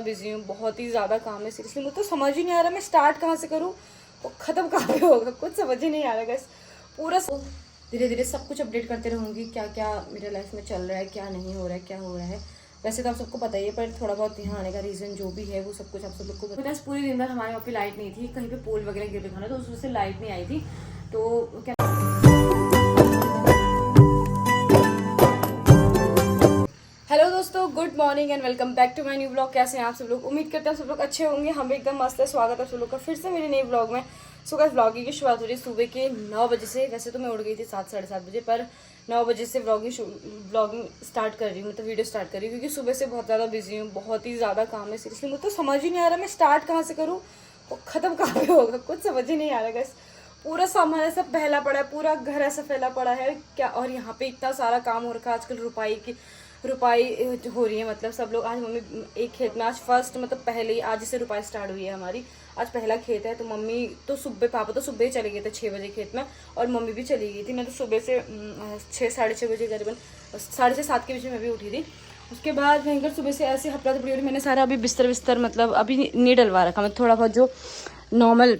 Busy हूँ, बहुत ही ज़्यादा काम है। सीरियसली मुझे तो समझ ही नहीं आ रहा मैं स्टार्ट कहाँ से करूँ और ख़त्म कहाँ पे होगा, कुछ समझ ही नहीं आ रहा। बस पूरा धीरे धीरे सब कुछ अपडेट करते रहूँगी, क्या क्या मेरे लाइफ में चल रहा है, क्या नहीं हो रहा है, क्या हो रहा है। वैसे तो आप सबको पता ही है, पर थोड़ा बहुत यहाँ आने का रीज़न जो भी है वो सब कुछ आप सब लोग को बता। पूरी दिन भर हमारे वहाँ पे लाइट नहीं थी, कहीं पे पोल वगैरह गिर रखा था तो उस वजह से लाइट नहीं आई थी। तो क्या हेलो दोस्तों, good morning and welcome back to my new blog. कैसे हैं आप सब लोग? उम्मीद करते हैं सब लोग अच्छे होंगे। हम भी एकदम मस्त है। स्वागत है सब लोग का फिर से मेरे नए ब्लॉग में। सुबह ब्लॉगिंग की शुरुआत हो रही है सुबह के 9 बजे से। वैसे तो मैं उठ गई थी 7 साढ़े 7 बजे, पर 9 बजे से ब्लॉगिंग स्टार्ट कर रही हूँ, मतलब वीडियो स्टार्ट कर रही हूँ, क्योंकि सुबह से बहुत ज़्यादा बिजी हूँ, बहुत ही ज़्यादा काम है। सीरियसली मुझे तो समझ ही नहीं आ रहा मैं स्टार्ट कहाँ से करूँ और ख़त्म कहाँ पे होगा, कुछ समझ ही नहीं आ रहा। बस पूरा सामान ऐसा फैला पड़ा है, पूरा घर ऐसा फैला पड़ा है क्या। और यहाँ पे इतना सारा काम हो रखा है आजकल, रुपाई हो रही है। मतलब सब लोग आज मम्मी एक खेत में आज फर्स्ट मतलब पहले ही आज से रुपाई स्टार्ट हुई है हमारी। आज पहला खेत है तो मम्मी तो सुबह, पापा तो सुबह ही चले गए थे 6 बजे खेत में, और मम्मी भी चली गई थी। मैं तो सुबह से 6 साढ़े 6 बजे करीबन 6:30 के बीच में मैं भी उठी थी। उसके बाद भयंकर सुबह से ऐसे हपड़ा थपड़ी हो रही। मैंने सारा अभी बिस्तर मतलब अभी नहीं डलवा रखा, मतलब थोड़ा बहुत जो नॉर्मल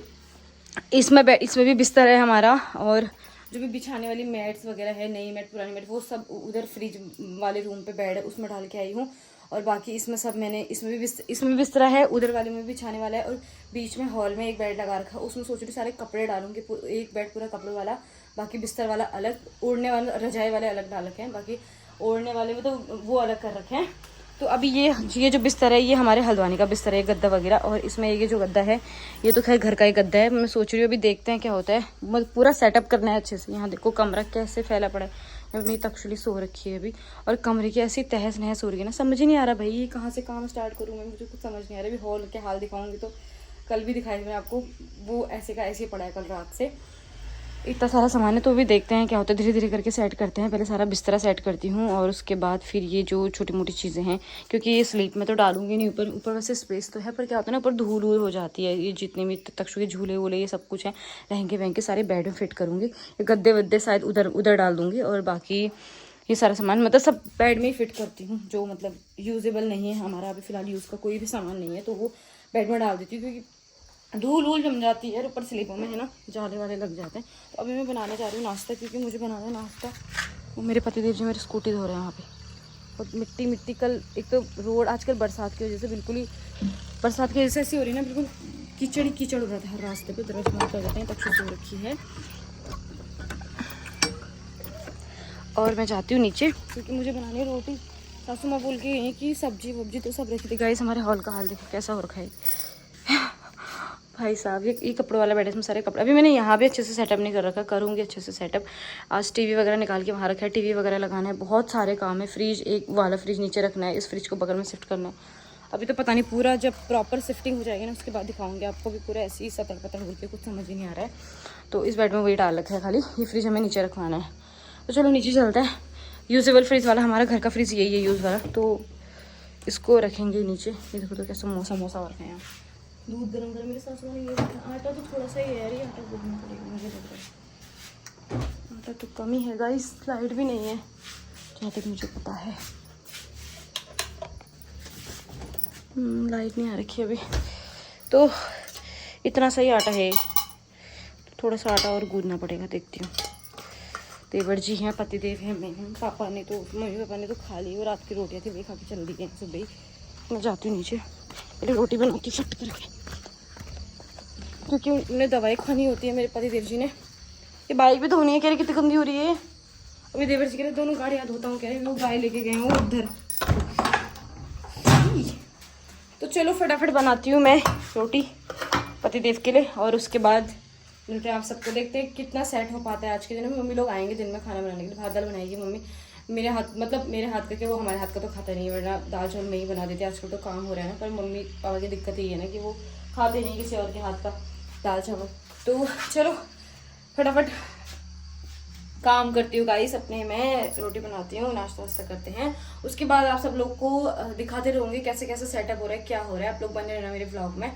इसमें भी बिस्तर है हमारा, और जो भी बिछाने वाली मैट्स वगैरह है, नई मैट पुरानी मैट, वो सब उधर फ्रिज वाले रूम पे बेड है उसमें डाल के आई हूँ। और बाकी इसमें सब मैंने इसमें भी बिस्तरा है, उधर वाले में भी बिछाने वाला है, और बीच में हॉल में एक बेड लगा रखा है। उसमें सोच रही सारे कपड़े डालूंगी, एक बेड पूरा कपड़ों वाला, बाकी बिस्तर वाला अलग, ओढ़ने वाला रजाई वाले अलग डाल रखे हैं, बाकी ओढ़ने वाले में तो वो अलग कर रखे हैं। तो अभी ये जो बिस्तर है ये हमारे हल्द्वानी का बिस्तर है, गद्दा वगैरह। और इसमें ये जो गद्दा है ये तो खैर घर का ही गद्दा है। मैं सोच रही हूँ अभी देखते हैं क्या होता है, मतलब पूरा सेटअप करना है अच्छे से। यहाँ देखो कमरा कैसे फैला पड़ा है, मेरी तक्षुली सो रखी है अभी, और कमरे की ऐसी तहस नहस हो रही है ना, समझ ही नहीं आ रहा भाई ये कहाँ से काम स्टार्ट करूँ मैं, मुझे कुछ समझ नहीं आ रहा। अभी हॉल के हाल दिखाऊंगी तो कल भी दिखाई मैं आपको, वो ऐसे का ऐसे पड़ा है कल रात से, इतना सारा सामान है। तो भी देखते हैं क्या होता है, धीरे धीरे करके सेट करते हैं। पहले सारा बिस्तरा सेट करती हूँ और उसके बाद फिर ये जो छोटी मोटी चीज़ें हैं, क्योंकि ये स्लीप में तो डालूंगी नहीं। ऊपर वैसे स्पेस तो है, पर क्या होता है ना ऊपर धूल हो जाती है। ये जितने भी तक्षु के झूले वूले ये सब कुछ है, लहंगे वहंगे सारे बेड में फिट करूँगी। गद्दे वद्दे शायद उधर डाल दूँगी, और बाकी ये सारा सामान मतलब सब बेड में ही फिट करती हूँ। जो मतलब यूजेबल नहीं है हमारा अभी फ़िलहाल, यूज़ का कोई भी सामान नहीं है तो वो बेड में डाल देती हूँ, क्योंकि धूल वूल जम जाती है ऊपर स्लीपों में, है ना, जाले वाले लग जाते हैं। तो अभी मैं बनाने जा रही हूँ नाश्ता, क्योंकि मुझे बनाना है नाश्ता। वो मेरे पतिदेव जी मेरी स्कूटी धो रहे हैं वहाँ पे, और मिट्टी कल एक तो रोड आजकल बरसात की वजह से बिल्कुल ही, बरसात की वजह से ऐसी हो रही है ना, बिल्कुल कीचड़ हो रहा था हर रास्ते पे। दरवाजा बंद कर देते हैं, तक सो रखी है। और मैं जाती हूँ नीचे, क्योंकि मुझे बनानी है रोटी। सासू माँ बोल के गई कि सब्जी वब्जी तो सब रखी थी। गाइस हमारे हॉल का हाल देखो कैसा हो रखा है भाई साहब। ये कपड़ों वाला बेड है, इसमें सारे कपड़े। अभी मैंने यहाँ भी अच्छे से सेटअप नहीं कर रखा, करूँगी अच्छे से सेटअप। आज टीवी वगैरह निकाल के वहाँ रखा है, टीवी वगैरह लगाना है, बहुत सारे काम है। फ्रिज, एक वाला फ्रिज नीचे रखना है, इस फ्रिज को बगल में शिफ्ट करना है। अभी तो पता नहीं, पूरा जब प्रॉपर शिफ्टिंग हो जाएगी ना उसके बाद दिखाऊंगी आपको। भी पूरा ऐसे ही सतर हो के कुछ समझ ही नहीं आ रहा है। तो इस बेड में वही डाल रखा है, खाली ये फ्रिज हमें नीचे रखवाना है। तो चलो नीचे चलते हैं। यूजेबल फ्रिज वाला हमारा घर का फ्रिज यही है, यूज़ वाला, तो इसको रखेंगे नीचे। ये देखो तो कैसा समोसा और रखे हैं। दूध गरम मेरे सासू ने ये रखा। आटा तो थोड़ा सा ही है यार, ये आटा गूंदना पड़ेगा मुझे लग रहा है। आटा तो कम ही है गाइस, लाइट भी नहीं है जहाँ तक मुझे पता है। लाइट नहीं आ रखी अभी, तो इतना सही आटा है। थोड़ा सा आटा और गूंदना पड़ेगा, देखती हूँ। देवर जी हैं, पतिदेव हैं, मैं हूँ, मम्मी पापा ने तो खा ली, और रात की रोटियाँ थी वही खा के चल दी गई सुबह ही। मैं जाती हूँ नीचे, पहले रोटी बनाती फट करके, क्योंकि उन्हें दवाई खानी होती है मेरे पतिदेव जी ने। ये बाइक भी धोनी है, कह रही कितनी गंदी हो रही है। अभी देवर जी कह रहे दोनों गाड़ियाँ धोता हूँ, कह रहे वो गाय लेके गए हैं उधर। तो चलो फटाफट बनाती हूँ मैं रोटी पतिदेव के लिए, और उसके बाद मिलते हैं आप सबको। देखते हैं कितना सेट हो पाता है आज के दिन में। मम्मी लोग आएंगे दिन में खाना बनाने के लिए, भात दाल बनाएगी मम्मी। मेरे हाथ का, कि वो हमारे हाथ का तो खाता नहीं है, वरना दाल चावल मैं ही बना देती। आजकल तो काम हो रहा है ना, पर मम्मी पापा की दिक्कत ही है ना कि वो खाते नहीं किसी और के हाथ का दाल चावल। तो चलो फटाफट काम करती हूँ गाइस अपने, मैं रोटी बनाती हूँ, नाश्ता वास्ता करते हैं। उसके बाद आप सब लोग को दिखाते रहूँगी कैसे कैसे सेटअप हो रहा है, क्या हो रहा है। आप लोग बने रहना मेरे ब्लॉग में।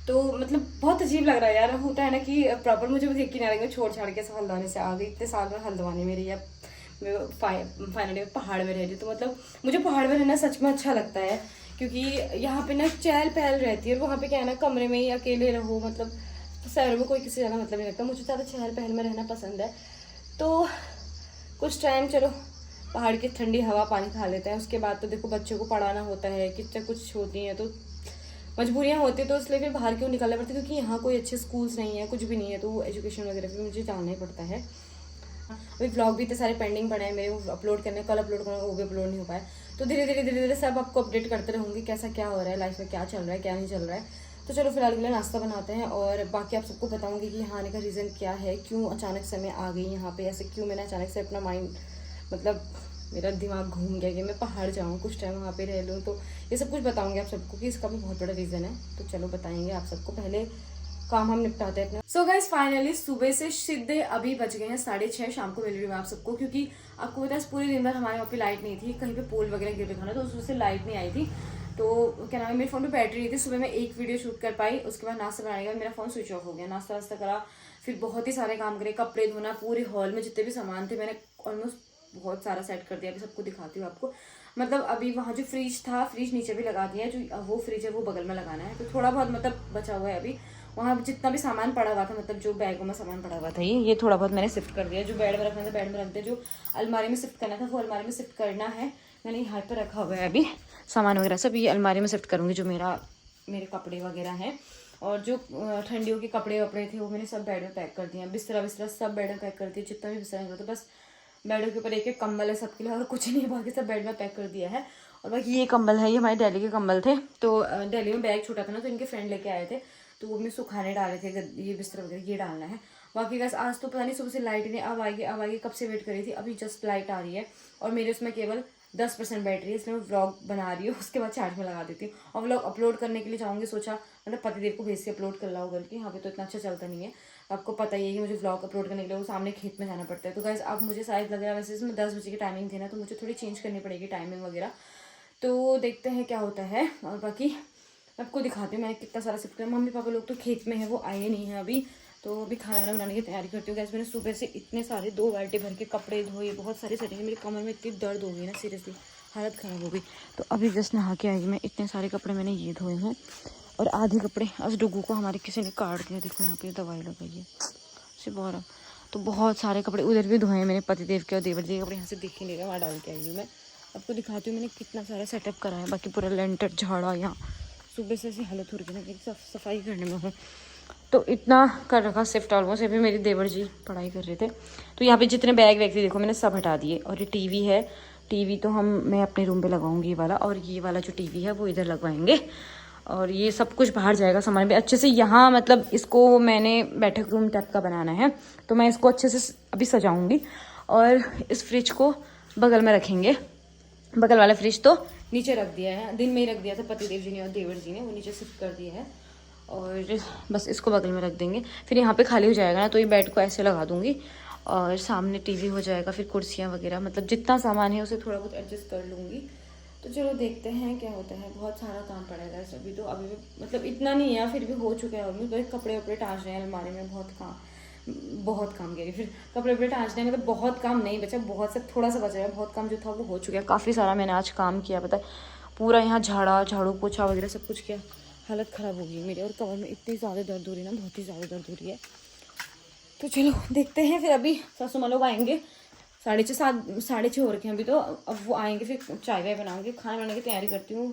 तो मतलब बहुत अजीब लग रहा है यार, होता है ना कि प्रॉपर मुझे भी यकीन आ रहा है, छोड़ छाड़ के हल्द्वानी से आ गई। इतने साल में हल्द्वानी में रही है, फाइनली पहाड़ में रह रही। तो मतलब मुझे पहाड़ में रहना सच में अच्छा लगता है, क्योंकि यहाँ पे ना चहल पहल रहती है, और वहाँ पे क्या है ना, कमरे में ही अकेले रहो, मतलब शहरों में कोई किसी ज़्यादा मतलब नहीं लगता। मुझे ज़्यादा चहल पहल में रहना पसंद है। तो कुछ टाइम चलो पहाड़ की ठंडी हवा पानी खा लेते हैं, उसके बाद तो देखो बच्चों को पढ़ाना होता है, कितना कुछ होती हैं, तो मजबूरियाँ होती है, तो इसलिए फिर बाहर क्यों निकलना पड़ता है, क्योंकि यहाँ कोई अच्छे स्कूल्स नहीं है, कुछ भी नहीं है, तो एजुकेशन वगैरह भी मुझे जानना ही पड़ता है। अभी व्लॉग भी इतने सारे पेंडिंग पड़े हैं मेरे, वो अपलोड करने, कल अपलोड करूँगा, वो भी अपलोड नहीं हो पाया। तो धीरे धीरे सब आपको अपडेट करते रहूँगी, कैसा क्या हो रहा है लाइफ में, क्या चल रहा है क्या नहीं चल रहा है। तो चलो फिलहाल के लिए नाश्ता बनाते हैं, और बाकी आप सबको बताऊँगी कि यहाँ आने का रीज़न क्या है, क्यों अचानक से मैं आ गई यहाँ पे, ऐसे क्यों मैंने अचानक से अपना माइंड, मतलब मेरा दिमाग घूम गया कि मैं पहाड़ जाऊँ, कुछ टाइम वहाँ पे रह लूँ। तो ये सब कुछ बताऊँगी आप सबको कि इसका भी बहुत बड़ा रीज़न है। तो चलो बताएंगे आप सबको, पहले काम हम निपटाते हैं अपना। सो गाइस फाइनली सुबह से सीधे अभी बज गए हैं 6:30 शाम को मिल रही हूँ मैं आप सबको, क्योंकि आपको पता है पूरे दिन भर हमारे वहाँ पे लाइट नहीं थी, कहीं पे पोल वगैरह गिर रखा ना, तो उससे लाइट नहीं आई थी। तो क्या नाम है, मेरे फोन पे बैटरी नहीं थी, सुबह मैं एक वीडियो शूट कर पाई, उसके बाद नाश्ता बनाने का मेरा फोन स्विच ऑफ हो गया। नाश्ता वास्ता करा, फिर बहुत ही सारे काम करे, कपड़े धोना, पूरे हॉल में जितने भी सामान थे मैंने ऑलमोस्ट बहुत सारा सेट कर दिया। अभी सबको दिखाती हूँ आपको, मतलब अभी वहाँ जो फ्रिज था, फ्रिज नीचे भी लगा दिया है, जो वो फ्रिज है वो बगल में लगाना है, तो थोड़ा बहुत मतलब बचा हुआ है अभी। वहाँ जितना भी सामान पड़ा हुआ था, मतलब जो बैगों में सामान पड़ा हुआ था, ये थोड़ा बहुत मैंने शिफ्ट कर दिया। जो बेड में रखना था बेड में रख दिया, जो अलमारी में शिफ्ट करना था वो अलमारी में शिफ्ट करना है। मैंने यहाँ पर रखा हुआ है अभी सामान वगैरह सब, ये अलमारी में शिफ्ट करूँगी, जो मेरे कपड़े वगैरह हैं। और जो ठंडियों के कपड़े वपड़े थे वो मैंने सब बेड में पैक कर दिया, बिस्तरा सब बेड में पैक कर दिया, जितना भी बिस्तरा निकला था, बस बेडों के ऊपर एक एक कंबल है सबके लिए, और कुछ नहीं, बाकी सब बेड में पैक कर दिया है। और बाकी ये कंबल है, ये हमारे दिल्ली के कंबल थे, तो दिल्ली में बैग छोटा था ना, तो इनके फ्रेंड लेके आए थे, तो वो मैं सुखाने डाले थे, ये बिस्तर वगैरह ये डालना है। बाकी बस आज तो पता नहीं सुबह से लाइट नहीं, अब आएगी, कब से वेट करी थी, अभी जस्ट लाइट आ रही है, और मेरे उसमें केवल 10% बैटरी है, इसलिए मैं व्लॉग बना रही हूँ, उसके बाद चार्ज में लगा देती हूँ। और व्लॉग अपलोड करने के लिए जाऊँगी, सोचा मतलब पतिदेव को भेज के अपलोड कर लाओ करके, यहाँ पे तो इतना अच्छा चलता नहीं है, आपको पता ही है कि मुझे व्लॉग अपलोड करने के लिए वो सामने खेत में जाना पड़ता है। तो गाइस अब मुझे शायद लग रहा है, वैसे इसमें 10 बजे की टाइमिंग थी ना, तो मुझे थोड़ी चेंज करनी पड़ेगी टाइमिंग वगैरह, तो देखते हैं क्या होता है। और बाकी आपको दिखाती हूँ मैंने कितना सारा शिफ्ट किया। मम्मी पापा लोग तो खेत में है, वो आए नहीं हैं अभी, तो अभी खाना बनाने की तैयारी करती हूँ। गैस मैंने सुबह से इतने सारे 2 बाल्टी भर के कपड़े धोए, बहुत सारी सेटिंग, मेरी कमर में इतनी दर्द हो गई ना, सीरियसली हालत ख़राब हो गई। तो अभी जस्ट नहा के आई मैं, इतने सारे कपड़े मैंने ये धोए हैं, और आधे कपड़े आज डुगू को हमारे किसी ने काट दिया, देखो यहाँ पे दवाई लगाई है सिबोरा। तो बहुत सारे कपड़े उधर भी धोए हैं मैंने, पतिदेव के और देवर जी के कपड़े यहाँ से दिख ही नहीं रहे, वहाँ डाल के आई हूँ मैं। आपको दिखाती हूँ मैंने कितना सारा सेटअप करा है। बाकी पूरा लेंटर झाड़ा, यहाँ सुबह से ऐसी हालत हो रही है ना, मेरी सफाई करने में हूँ, तो इतना कर रखा शिफ्ट ऑलमोस्ट। अभी मेरे देवर जी पढ़ाई कर रहे थे, तो यहाँ पे जितने बैग वैग थे देखो मैंने सब हटा दिए। और ये टीवी है, टीवी तो मैं अपने रूम पे लगाऊंगी ये वाला, और ये वाला जो टीवी है वो इधर लगवाएंगे, और ये सब कुछ बाहर जाएगा सामान भी अच्छे से। यहाँ मतलब इसको मैंने बैठक रूम टाइप का बनाना है, तो मैं इसको अच्छे से अभी सजाऊंगी। और इस फ्रिज को बगल में रखेंगे, बगल वाला फ्रिज तो नीचे रख दिया है, दिन में ही रख दिया था पतिदेव जी ने और देवर जी ने, वो नीचे शिफ्ट कर दिया है, और बस इसको बगल में रख देंगे। फिर यहाँ पे खाली हो जाएगा ना, तो ये बेड को ऐसे लगा दूंगी, और सामने टीवी हो जाएगा, फिर कुर्सियाँ वगैरह, मतलब जितना सामान है उसे थोड़ा बहुत एडजस्ट कर लूँगी। तो चलो देखते हैं क्या होता है। बहुत सारा काम पड़ेगा इस अभी, तो अभी मतलब इतना नहीं है, फिर भी हो चुका है ऑलमोस्ट। तो कपड़े वपड़े टाँच रहे हैं अलमारी में, बहुत काम किया। फिर कपड़े वपड़े टाँचने में मतलब बहुत काम नहीं बचा, बहुत सा थोड़ा सा बचा है, बहुत काम जो था वो हो चुका है। काफ़ी सारा मैंने आज काम किया, पता है, पूरा यहाँ झाड़ू पोछा वगैरह सब कुछ किया। हालत ख़राब हो गई मेरी, और कमर में इतनी ज़्यादा दर्द हो रही है ना, बहुत ही ज़्यादा दर्द हो रही है। तो चलो देखते हैं, फिर अभी सासू माँ लोग आएंगे, 6:30 हो रखे हैं अभी, तो अब वो आएंगे, फिर चाय वाय बनाऊंगी, खाना बनाने की तैयारी करती हूँ।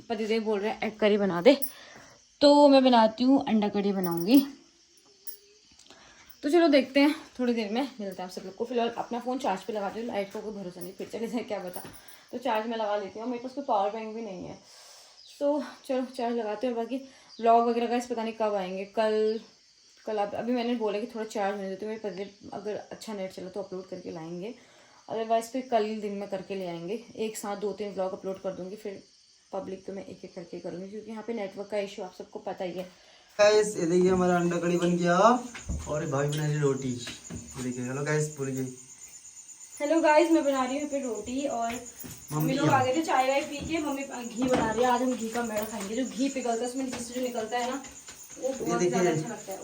पतिदेव बोल रहे हैं एग करी बना दे, तो मैं बनाती हूँ, अंडा करी बनाऊंगी। तो चलो देखते हैं, थोड़ी देर में मिलते हैं आप सब लोग को। फिलहाल अपना फ़ोन चार्ज पे लगा दो, लाइट का कोई भरोसा नहीं, फिर चले जाए क्या बता, तो चार्ज में लगा लेती हूँ। मेरे पास कोई पावर बैंक भी नहीं है, तो चलो चार्ज लगाते हैं। बाकी व्लॉग वगैरह का पता नहीं कब आएंगे, कल अभी मैंने बोला कि थोड़ा चार्ज होने देते, मेरे पति अगर अच्छा नेट चला तो अपलोड करके लाएंगे, अदरवाइज़ फिर कल दिन में करके ले आएंगे। एक साथ 2-3 व्लॉग अपलोड कर दूँगी, फिर पब्लिक तो मैं एक एक करके करूँगी, क्योंकि यहाँ पे नेटवर्क का इशू आप सबको पता ही है। गाइस ये देखिए हमारा अंडा कड़ी बन गया, और भाभी बना रही रोटी, ये देखिए। हेलो गाइस बोल गई। हेलो गाइस, मैं बना रही हूँ पे रोटी, और मम्मी लोग आ गए थे चाय वाय पी के। मम्मी घी बना रही है, आज हम घी का मेड़ा खाएंगे। जो घी पिघलता है उसमें नीचे जो निकलता है ना, वो बहुत ज़्यादा अच्छा लगता है।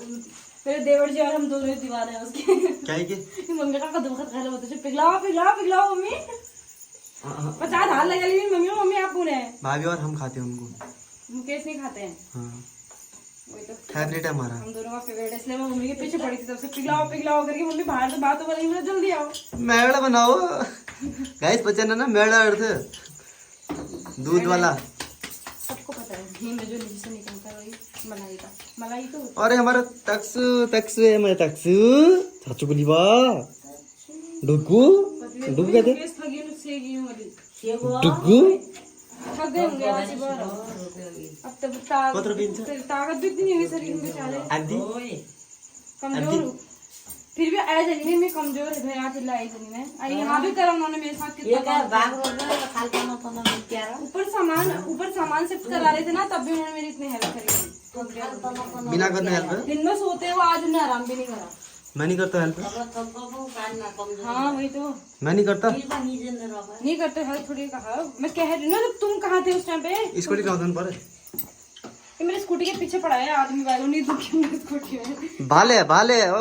मेरे देवर जी और हम दोनों दीवाने हैं उसके। क्या है कि मम्मी का कदम खत खाना होता है, पिघलाओ पिघलाओ पिघलाओ मम्मी। 50 हाथ लगा ली मम्मी मम्मी आप कौन है? भाभी और हम खाते हैं उनको। मुकेश नहीं खाते हैं। हाँ वही तो फेवरेट है हमारा। हम दोनों का फेवरेट है, इसलिए मैं मम्मी के पीछे पड़ी थी तब से, पिघलाओ पिघलाओ करके। मम्मी बाहर से बात हो रही है, जल्दी आओ। मेड़ा बनाओ गाइस, बच्चन है ना मेड़ा अर्थ दूध वाला। सबको पता है घी में जो नीचे से निकलता है वही मलाई का, मलाई तो होता अरे हमारा तक्सु तक्सु है, मैं तक्सु चाचू गुलीवा डुगू है। डुगू कहते मुकेश थकी उससे घी वाली डुगू। थक गए होंगे आज बार। अब तब ताकत भी इतनी नहीं हुई शरीर में बेचारे, आदि कमजोर हूँ। फिर भी आए जनी में कमजोर है भैया, चिल्लाई जनी में आई। यहाँ भी करा उन्होंने मेरे साथ कितना ऊपर सामान शिफ्ट करा रहे थे ना, तब भी उन्होंने मेरी इतनी हेल्प करी। बिना करने हेल्प। दिन में सोते हुए आज उन्हें आराम भी नहीं करा। मैं नहीं करता हेल्प। हाँ वही तो मैं नहीं करता। नहीं करते हेल्प थोड़ी कहा। मैं कह रही हूँ ना, जब तुम कहाँ थे उस टाइम पे। स्कूटी राउधन पर ये मेरे स्कूटी के पीछे पड़ा है आदमी, बैलों नहीं दुखी मेरी स्कूटी में। भाले ओ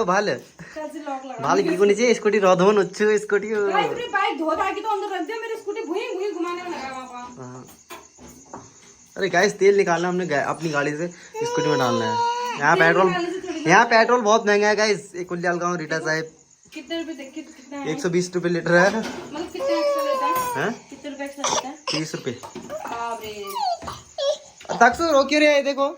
भाले कैसे लॉक लगा भाले की को नीचे स्कूटी राउधन अच्छे स्कूटी। भाई पूरी बाइक धो धा के तो अंदर रख दिया, मेरी स्कूटी भुई भुई घुमाने में लगा वहाँ पर। हाँ। अरे गाइस तेल निकालना हमने अपनी गाड़ी से स्कूटी में डालना है। यहाँ पेट्रोल बहुत महंगा है गाइस। एक कुल्लियाल गाँव रीटा साहिब कितने रुपए कितना है? 120 रुपए लीटर है। मतलब कितने एक्स्ट्रा लेता है? कितने रुपए एक्स्ट्रा लेता है? 30 रुपए। बाप रे। तक्सु रो क्यों रहे? ये देखो